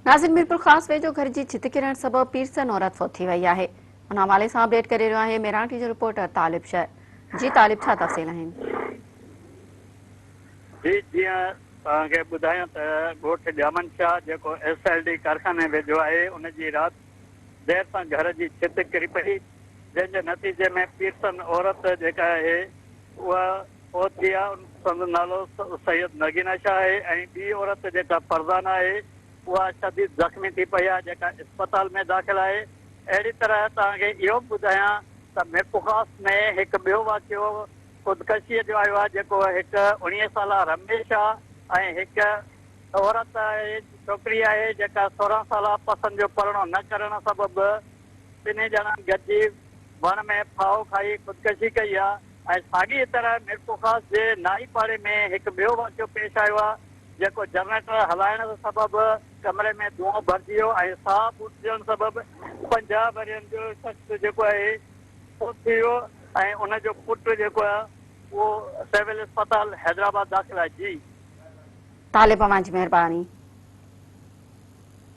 नाज़िन मीरपुर ख़ास वेझो घर जी छित किरण सबब पीरसन औरत फौत थी वई आहे। उन हवाले सां अपडेट करे रहियो आहे मेराठी जो रिपोर्टर तालिब शह। जी तालिब, छा तफ़सील आहिनि? जी जीअं तव्हांखे ॿुधायां त ॻोठ जामन शाह जेको SLD कारखाने वेझो आहे उन जी राति देर सां घर जी छित किरी पई, जंहिंजे नतीजे में पीरसन औरत जेका आहे उहा फौत थी आहे। संदो नालो सैयद नगीना शाह आहे ऐं ॿी औरत जेका फरज़ाना आहे उहा शदीद ज़ख़्मी थी पई आहे, जेका अस्पताल में दाख़िल आहे। अहिड़ी तरह तव्हांखे इहो बि ॿुधायां त मीरपुर में हिकु ॿियो वाक़ियो ख़ुदकशीअ जो आयो आहे, जेको हिकु 19 साल रमेश आहे ऐं हिकु औरत आहे, छोकिरी आहे जेका 16 साल पसंदि जो परणो न करण सबबि ॿिन्ही ॼणा गॾिजी वण में फाहो खाई ख़ुदकशी कई आहे। ऐं साॻी तरह मीरपुर जे नाई पाड़े में हिकु ॿियो वाक़ियो पेश आयो आहे, जेको जनरेटर हलाइण सबबि कमरे में धुओं भरिजी वियो ऐं साह फूटजण सबबि 50 वरियनि जो शख़्स जेको आहे फौत थी वियो ऐं उनजो पुटु जेको आहे उहो सिविल अस्पताल हैदराबाद दाख़िल आहे। जी तालिब, तव्हांजी महिरबानी।